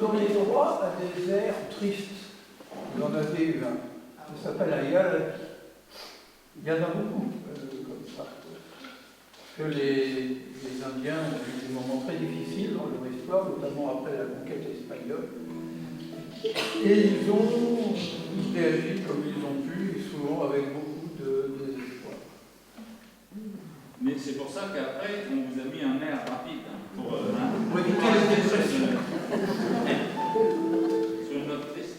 vous auriez droit à des airs tristes. Vous en avez eu un. Ça s'appelle un yalaki. Il y en a beaucoup comme ça. Parce que les Indiens ont eu des moments très difficiles dans leur histoire, notamment après la conquête espagnole. Et ils ont réagi comme ils ont pu, et souvent avec beaucoup de désespoir. Mais c'est pour ça qu'après, on vous a mis un air rapide pour éviter les dépressions. Sur une note triste.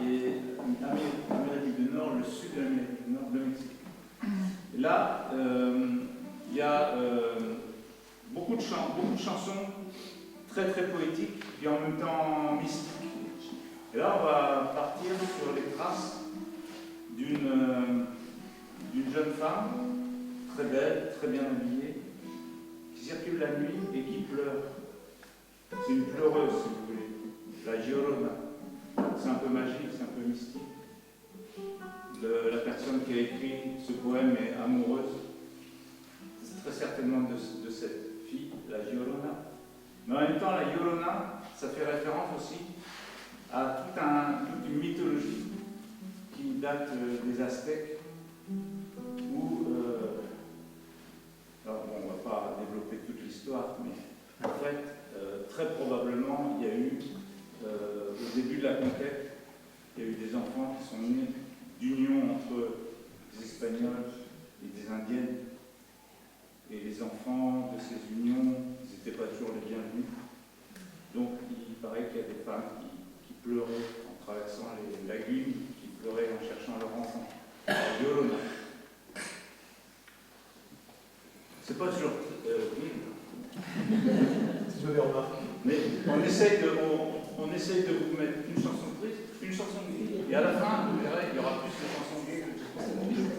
et l'Amérique du Nord, le sud de l'Amérique du Nord, le Mexique. Et là, il y a beaucoup de chansons très très poétiques, puis en même temps mystiques. Et là, on va partir sur les traces d'une jeune femme, très belle, très bien habillée, qui circule la nuit et qui pleure. C'est une pleureuse, si vous voulez, la Llorona. C'est un peu magique, c'est un peu mystique. La personne qui a écrit ce poème est amoureuse, c'est très certainement de cette fille, la Llorona. Mais en même temps, la Llorona, ça fait référence aussi à toute une mythologie qui date des Aztèques, où, alors bon, on ne va pas développer toute l'histoire, mais en fait, très probablement, il y a eu, au début de la conquête, il y a eu des enfants qui sont nés d'union entre des Espagnols et des Indiennes. Et les enfants de ces unions, ils n'étaient pas toujours les bienvenus. Donc il paraît qu'il y a des femmes qui pleuraient en traversant les lagunes, qui pleuraient en cherchant leur enfant. Llorona. C'est pas toujours Je l'ai remarqué. mais on essaye de vous mettre une chanson triste, une chanson gaie, et à la fin, vous verrez, il y aura plus de chansons gaies que de chansons tristes.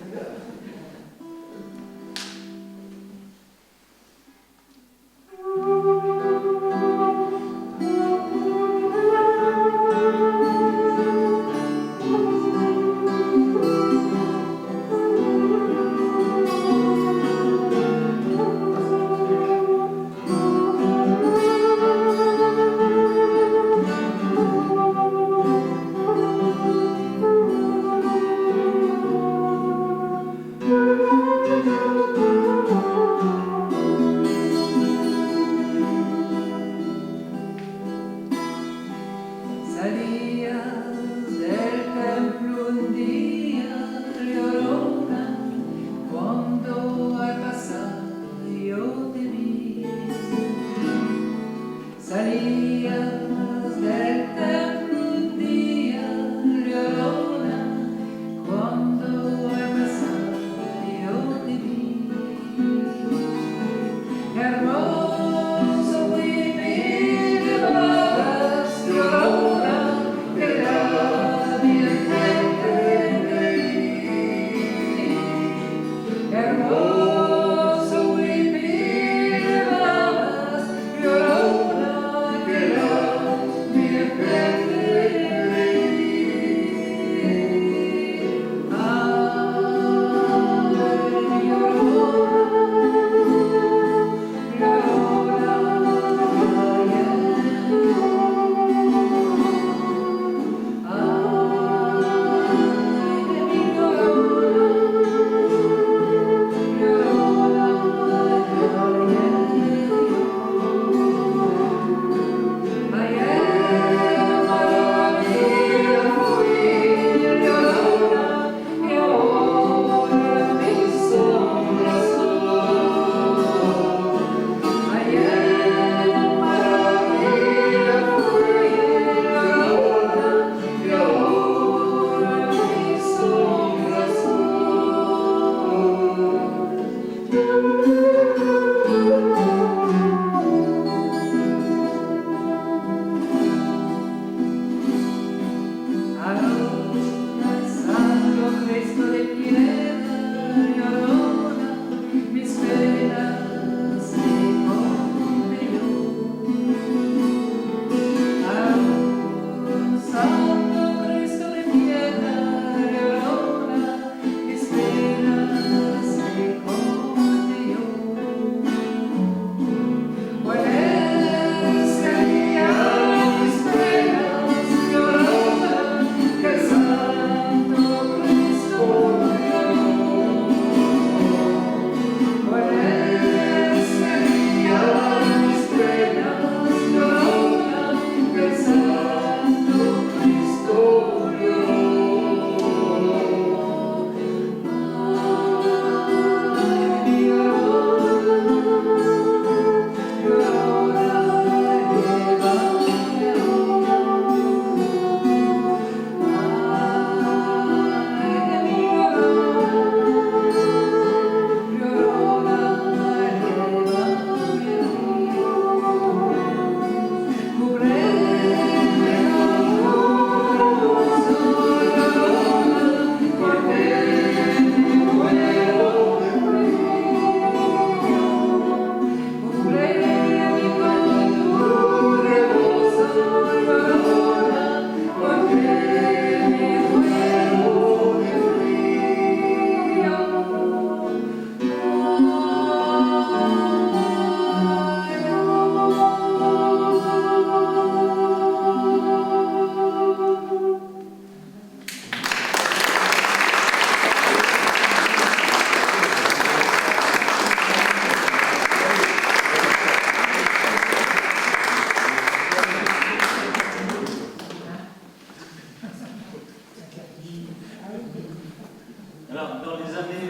Alors, dans les années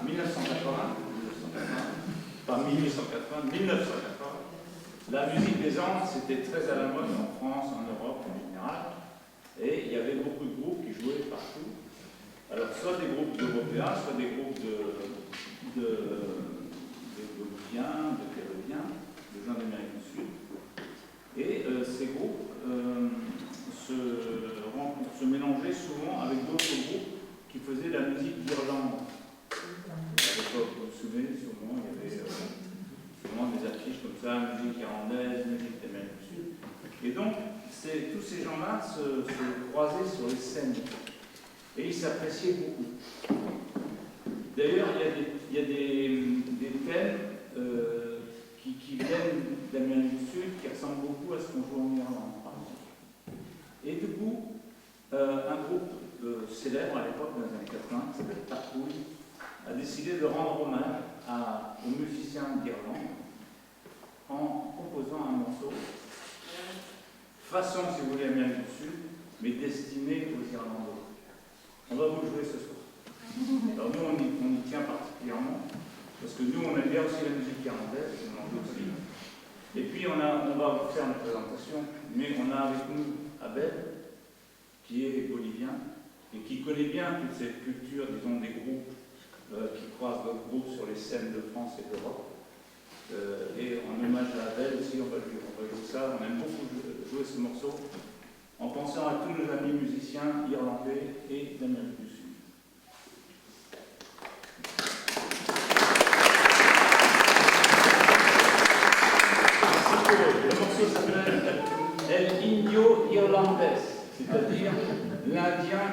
1980, la musique des Andes, c'était très à la mode en France, en Europe en général, et il y avait beaucoup de groupes qui jouaient partout. Alors, soit des groupes européens, soit des groupes de Boliviens, de Péruviens, de gens d'Amérique du Sud. Et ces groupes se mélangeaient souvent avec d'autres groupes qui faisaient de la musique d'Irlande. À l'époque, vous vous souvenez, souvent, il y avait souvent des affiches comme ça, musique irlandaise, musique d'Amérique du Sud. Et donc, tous ces gens-là se croisaient sur les scènes. Et ils s'appréciaient beaucoup. D'ailleurs, il y a des thèmes qui viennent d'Amérique du Sud, qui ressemblent beaucoup à ce qu'on joue en Irlande, par exemple. Et du coup, un groupe célèbre à l'époque, dans les années 80, qui s'appelle Tarpouille, a décidé de rendre hommage aux musiciens d'Irlande en composant un morceau façon, si vous voulez, Amérique du Sud, mais destiné aux Irlandais. On va vous jouer ce soir. Alors nous, on y tient particulièrement, parce que nous, on aime bien aussi la musique irlandaise, on en joue aussi. Et puis, on va vous faire une présentation, mais on a avec nous Abel, qui est bolivien, et qui connaît bien toute cette culture, disons, des groupes qui croisent d'autres groupes sur les scènes de France et d'Europe. Et en hommage à Abel aussi, on va jouer ça. On aime beaucoup jouer ce morceau en pensant à tous nos amis musiciens irlandais et d'Amérique du Sud. Le morceau s'appelle El Indio Irlandés, c'est-à-dire l'Indien